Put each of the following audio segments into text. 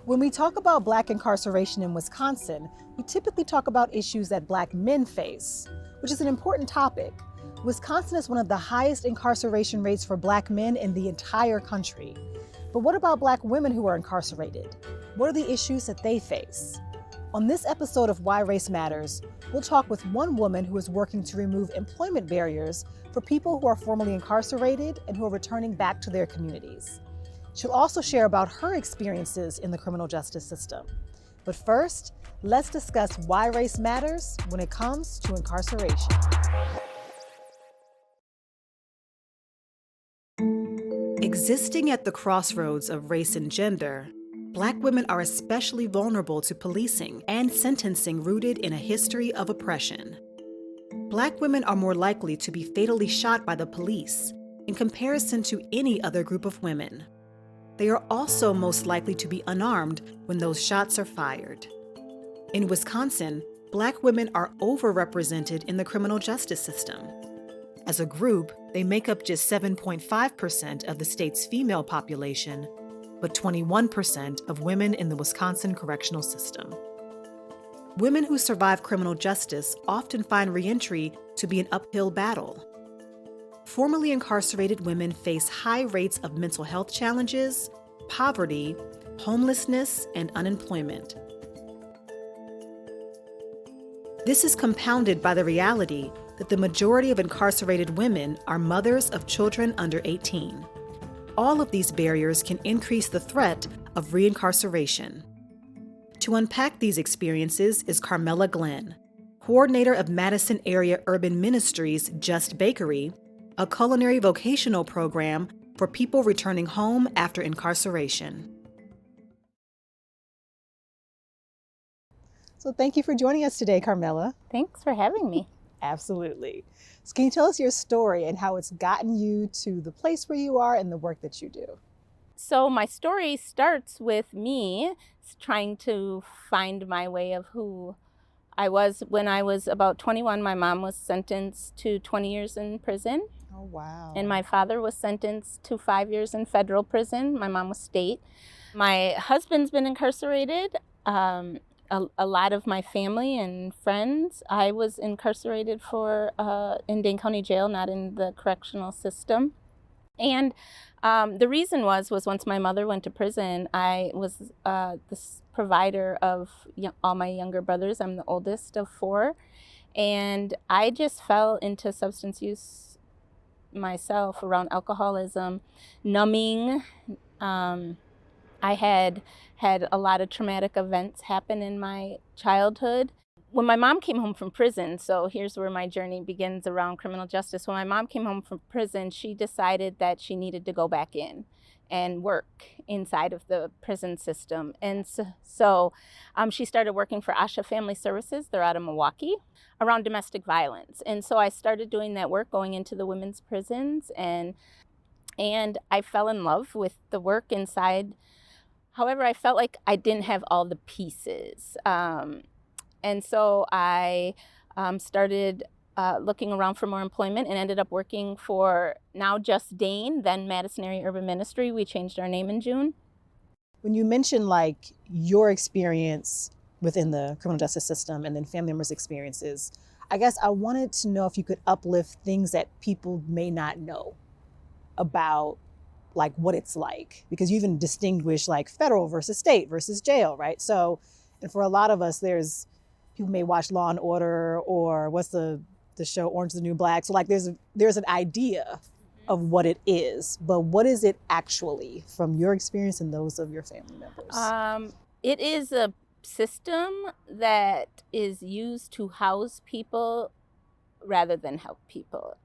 When we talk about Black incarceration in Wisconsin, we typically talk about issues that Black men face, which is an important topic. Wisconsin is one of the highest incarceration rates for Black men in the entire country. But what about Black women who are incarcerated? What are the issues that they face? On this episode of Why Race Matters, we'll talk with one woman who is working to remove employment barriers for people who are formerly incarcerated and who are returning back to their communities. She'll also share about her experiences in the criminal justice system. But first, let's discuss why race matters when it comes to incarceration. Existing at the crossroads of race and gender, Black women are especially vulnerable to policing and sentencing rooted in a history of oppression. Black women are more likely to be fatally shot by the police in comparison to any other group of women. They are also most likely to be unarmed when those shots are fired. In Wisconsin, Black women are overrepresented in the criminal justice system. As a group, they make up just 7.5% of the state's female population, but 21% of women in the Wisconsin correctional system. Women who survive criminal justice often find reentry to be an uphill battle. Formerly incarcerated women face high rates of mental health challenges, poverty, homelessness, and unemployment. This is compounded by the reality that the majority of incarcerated women are mothers of children under 18. All of these barriers can increase the threat of reincarceration. To unpack these experiences is Carmela Glenn, coordinator of Madison Area Urban Ministries' Just Bakery, a culinary vocational program for people returning home after incarceration. So thank you for joining us today, Carmela. Thanks for having me. Absolutely. So can you tell us your story and how it's gotten you to the place where you are and the work that you do? So my story starts with me trying to find my way of who I was. When I was about 21, my mom was sentenced to 20 years in prison. Oh, wow. And my father was sentenced to 5 years in federal prison. My mom was state. My husband's been incarcerated. A lot of my family and friends, I was incarcerated for in Dane County Jail, not in the correctional system. And the reason was once my mother went to prison, I was this provider of all my younger brothers. I'm the oldest of 4. And I just fell into substance use myself around alcoholism, numbing. I had a lot of traumatic events happen in my childhood. When my mom came home from prison, so here's where my journey begins around criminal justice. When my mom came home from prison, she decided that she needed to go back in and work inside of the prison system. And so she started working for Asha Family Services. They're out of Milwaukee, around domestic violence. And so I started doing that work, going into the women's prisons, and I fell in love with the work inside. However, I felt like I didn't have all the pieces. And so I started looking around for more employment and ended up working for now Just Dane, then Madison Area Urban Ministry. We changed our name in June. When you mentioned like your experience within the criminal justice system and then family members' experiences, I guess I wanted to know if you could uplift things that people may not know about like what it's like, because you even distinguish like federal versus state versus jail, right? So, and for a lot of us, people may watch Law and Order or what's the show Orange is the New Black. So like there's an idea of what it is, but what is it actually from your experience and those of your family members? It is a system that is used to house people rather than help people.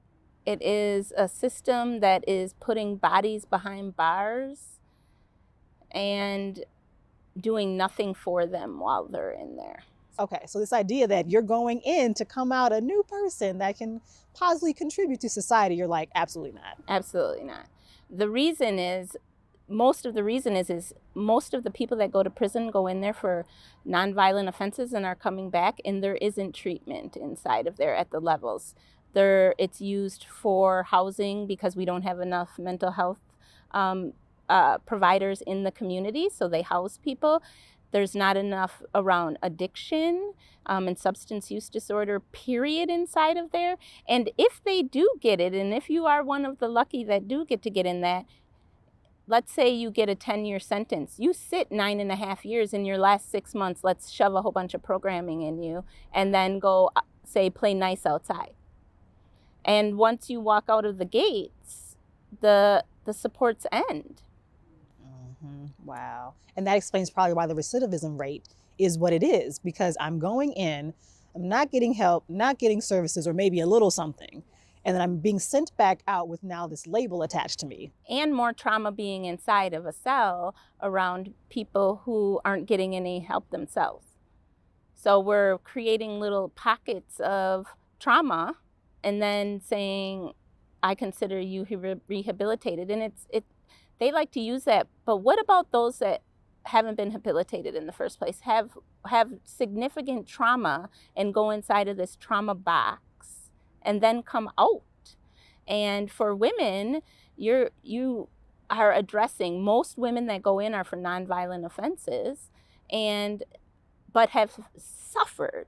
It is a system that is putting bodies behind bars and doing nothing for them while they're in there. Okay, so this idea that you're going in to come out a new person that can positively contribute to society, you're like, absolutely not. Absolutely not. Most of the people that go to prison go in there for nonviolent offenses and are coming back, and there isn't treatment inside of there at the levels. It's used for housing because we don't have enough mental health providers in the community, so they house people. There's not enough around addiction and substance use disorder, period, inside of there. And if they do get it, and if you are one of the lucky that do get to get in that, let's say you get a 10-year sentence. You sit 9.5 years. In your last 6 months, let's shove a whole bunch of programming in you and then go, say, play nice outside. And once you walk out of the gates, the supports end. Wow. And that explains probably why the recidivism rate is what it is, because I'm going in, I'm not getting help, not getting services, or maybe a little something. And then I'm being sent back out with now this label attached to me. And more trauma being inside of a cell around people who aren't getting any help themselves. So we're creating little pockets of trauma and then saying, I consider you rehabilitated. And they like to use that. But what about those that haven't been rehabilitated in the first place, have significant trauma and go inside of this trauma box and then come out? And for women, you are addressing, most women that go in are for nonviolent offenses, but have suffered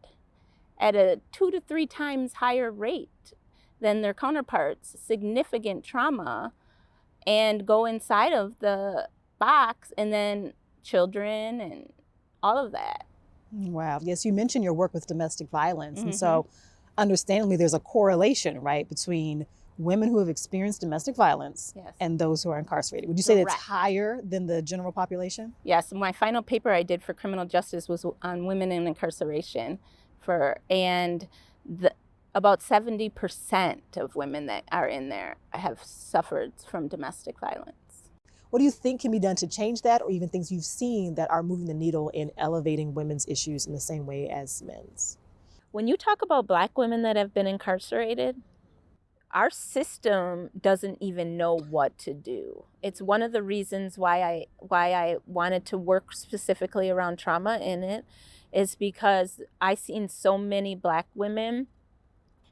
at a 2 to 3 times higher rate than their counterparts, significant trauma, and go inside of the box, and then children and all of that. Wow. Yes, you mentioned your work with domestic violence. And so understandably, there's a correlation, right, between women who have experienced domestic violence and those who are incarcerated. Would you say that's higher than the general population? Yes. My final paper I did for criminal justice was on women in incarceration, about 70% of women that are in there have suffered from domestic violence. What do you think can be done to change that, or even things you've seen that are moving the needle in elevating women's issues in the same way as men's? When you talk about Black women that have been incarcerated, our system doesn't even know what to do. It's one of the reasons why I wanted to work specifically around trauma in it, is because I've seen so many Black women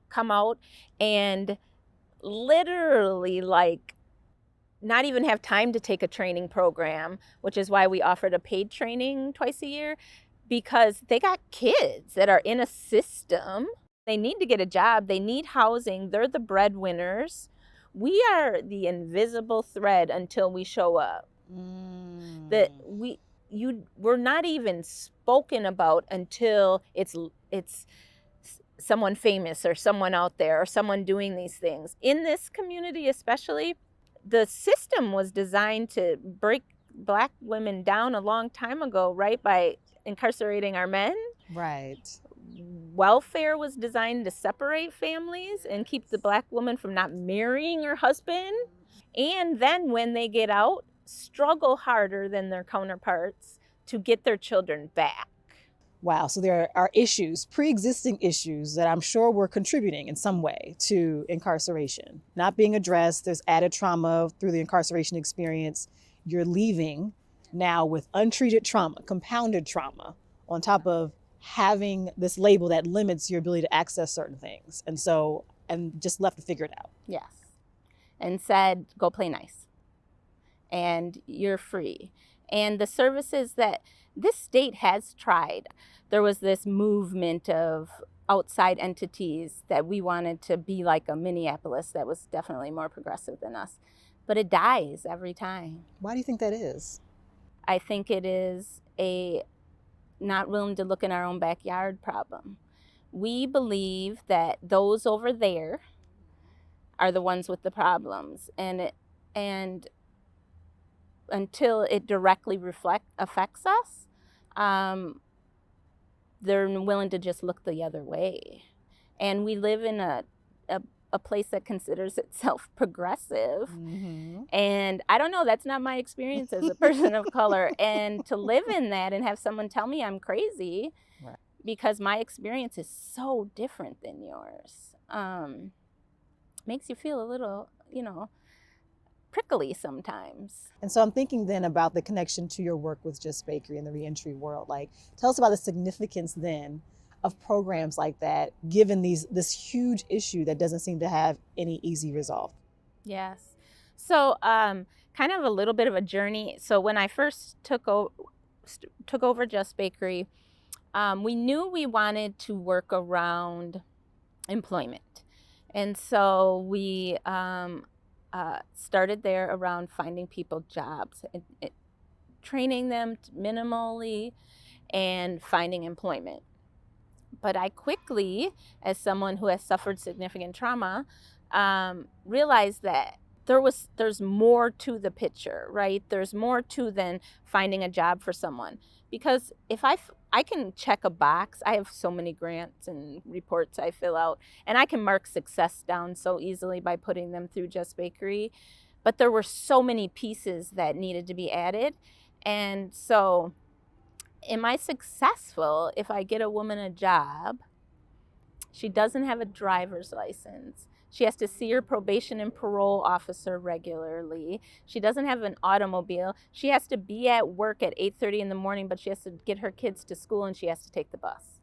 come out and literally not even have time to take a training program, which is why we offered a paid training twice a year, because they got kids that are in a system. They need to get a job. They need housing. They're the breadwinners. We are the invisible thread until we show up. That we're not even spoken about until it's someone famous or someone out there or someone doing these things. In this community especially, the system was designed to break Black women down a long time ago, right? By incarcerating our men. Right. Welfare was designed to separate families and keep the Black woman from not marrying her husband. And then when they get out, struggle harder than their counterparts to get their children back. Wow. So there are issues, pre-existing issues that I'm sure were contributing in some way to incarceration, not being addressed. There's added trauma through the incarceration experience. You're leaving now with untreated trauma, compounded trauma, on top of having this label that limits your ability to access certain things. And just left to figure it out. Yes. And said, go play nice. And you're free. And the services that this state has tried, there was this movement of outside entities that we wanted to be like a Minneapolis that was definitely more progressive than us. But it dies every time. Why do you think that is? I think it is a not willing to look in our own backyard problem. We believe that those over there are the ones with the problems, and until it directly affects us, they're willing to just look the other way. And we live in a place that considers itself progressive. And I don't know, that's not my experience as a person of color. And to live in that and have someone tell me I'm crazy, because my experience is so different than yours, makes you feel a little, prickly sometimes. And so I'm thinking then about the connection to your work with Just Bakery in the reentry world. Tell us about the significance then of programs like that, given this huge issue that doesn't seem to have any easy resolve. Yes. So, kind of a little bit of a journey. So when I first took over Just Bakery, we knew we wanted to work around employment, and so we started there around finding people jobs, training them minimally, and finding employment. But I quickly, as someone who has suffered significant trauma, realized that there's more to the picture, right? There's more to than finding a job for someone. Because if I can check a box, I have so many grants and reports I fill out, and I can mark success down so easily by putting them through Just Bakery. But there were so many pieces that needed to be added. And so, am I successful if I get a woman a job? She doesn't have a driver's license. She has to see her probation and parole officer regularly. She doesn't have an automobile. She has to be at work at 8:30 in the morning, but she has to get her kids to school and she has to take the bus.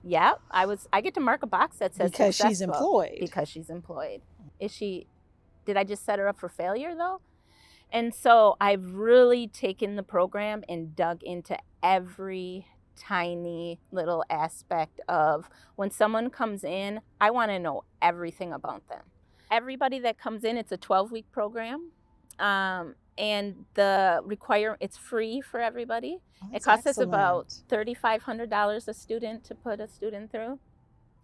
Yeah, I get to mark a box that says because successful she's employed. because she's employed. Did I just set her up for failure though? And so I've really taken the program and dug into every tiny little aspect of when someone comes in, I want to know everything about them. Everybody that comes in, it's a 12-week program. And it's free for everybody. It costs us about $3,500 a student to put a student through.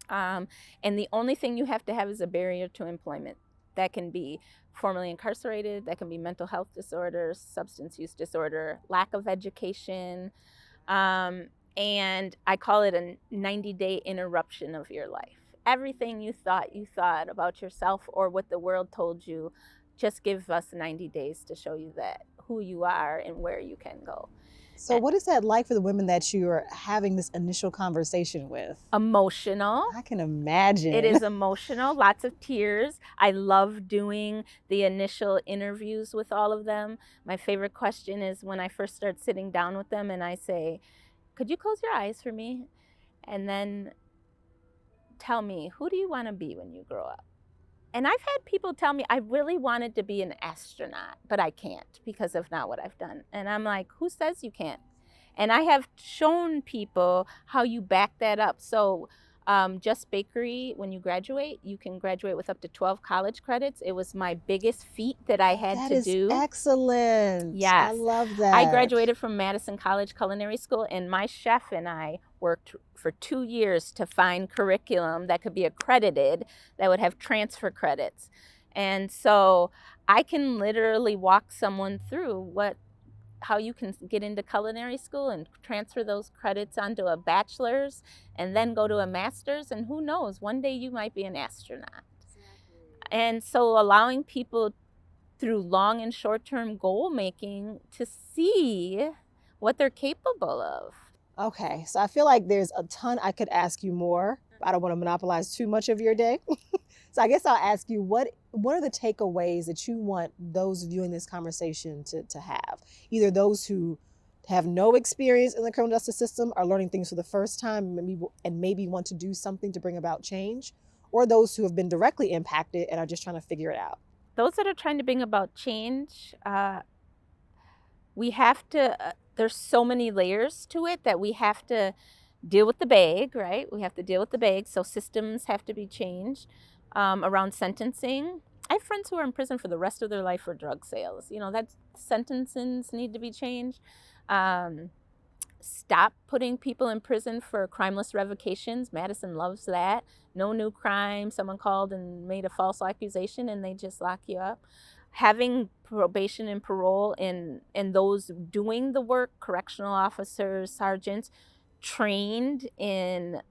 And the only thing you have to have is a barrier to employment. That can be formerly incarcerated, that can be mental health disorders, substance use disorder, lack of education, and I call it a 90-day interruption of your life. Everything you thought about yourself or what the world told you, just give us 90 days to show you that who you are and where you can go. So what is that like for the women that you're having this initial conversation with? Emotional. I can imagine. It is emotional, lots of tears. I love doing the initial interviews with all of them. My favorite question is when I first start sitting down with them and I say, could you close your eyes for me? And then tell me, who do you want to be when you grow up? And I've had people tell me I really wanted to be an astronaut, but I can't because of not what I've done. And I'm like, who says you can't? And I have shown people how you back that up. So Just Bakery, when you graduate, you can graduate with up to 12 college credits. It was my biggest feat that I had to do. That is excellent. Yes. I love that. I graduated from Madison College Culinary School, and my chef and I worked for 2 years to find curriculum that could be accredited that would have transfer credits. And so I can literally walk someone through how you can get into culinary school and transfer those credits onto a bachelor's and then go to a master's, and who knows, one day you might be an astronaut. Exactly. And so allowing people through long and short-term goal making to see what they're capable of. Okay, so I feel like there's a ton I could ask you more. I don't want to monopolize too much of your day. So I guess I'll ask you, what are the takeaways that you want those viewing this conversation to have? Either those who have no experience in the criminal justice system, are learning things for the first time, and maybe want to do something to bring about change, or those who have been directly impacted and are just trying to figure it out. Those that are trying to bring about change, we have to, there's so many layers to it that we have to deal with the bag, right? We have to deal with the bag, so systems have to be changed. Around sentencing, I have friends who are in prison for the rest of their life for drug sales. That sentences need to be changed. Stop putting people in prison for crimeless revocations. Madison loves that. No new crime. Someone called and made a false accusation and they just lock you up. Having probation and parole and those doing the work, correctional officers, sergeants, trained in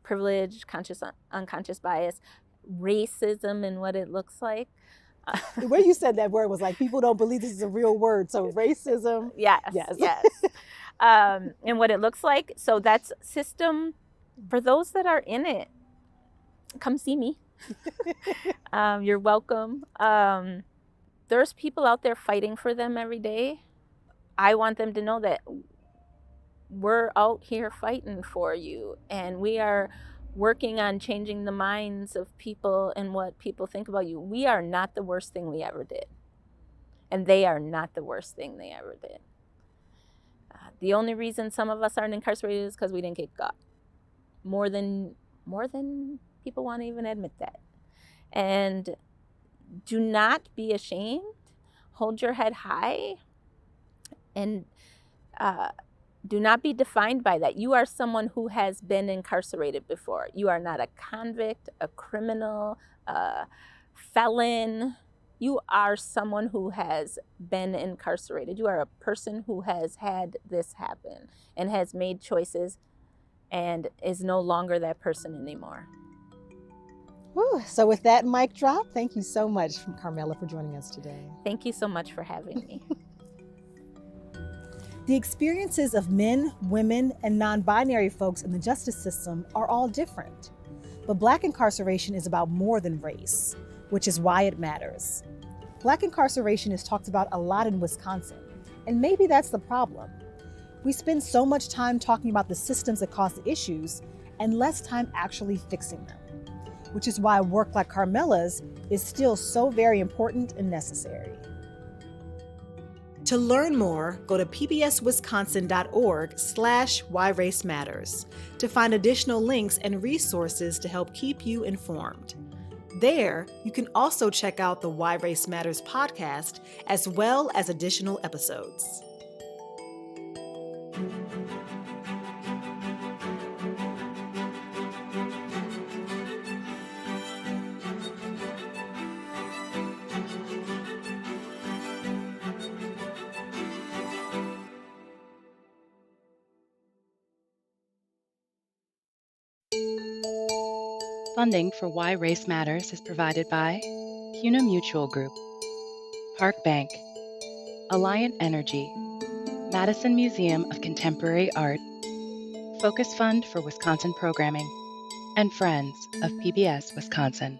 privilege, conscious, unconscious bias, racism and what it looks like. The way you said that word was like, people don't believe this is a real word. So racism. Yes. And what it looks like. So that's system. For those that are in it, come see me. You're welcome. There's people out there fighting for them every day. I want them to know that we're out here fighting for you, and we are working on changing the minds of people and what people think about you. We are not the worst thing we ever did. And they are not the worst thing they ever did. The only reason some of us aren't incarcerated is because we didn't get caught. More than people want to even admit that. And do not be ashamed. Hold your head high. And do not be defined by that. You are someone who has been incarcerated before. You are not a convict, a criminal, a felon. You are someone who has been incarcerated. You are a person who has had this happen and has made choices and is no longer that person anymore. Whew. So with that mic drop, thank you so much, Carmela, for joining us today. Thank you so much for having me. The experiences of men, women, and non-binary folks in the justice system are all different. But Black incarceration is about more than race, which is why it matters. Black incarceration is talked about a lot in Wisconsin, and maybe that's the problem. We spend so much time talking about the systems that cause the issues and less time actually fixing them, which is why work like Carmela's is still so very important and necessary. To learn more, go to pbswisconsin.org/whyRaceMatters to find additional links and resources to help keep you informed. There, you can also check out the Why Race Matters podcast, as well as additional episodes. Funding for Why Race Matters is provided by CUNA Mutual Group, Park Bank, Alliant Energy, Madison Museum of Contemporary Art, Focus Fund for Wisconsin Programming, and Friends of PBS Wisconsin.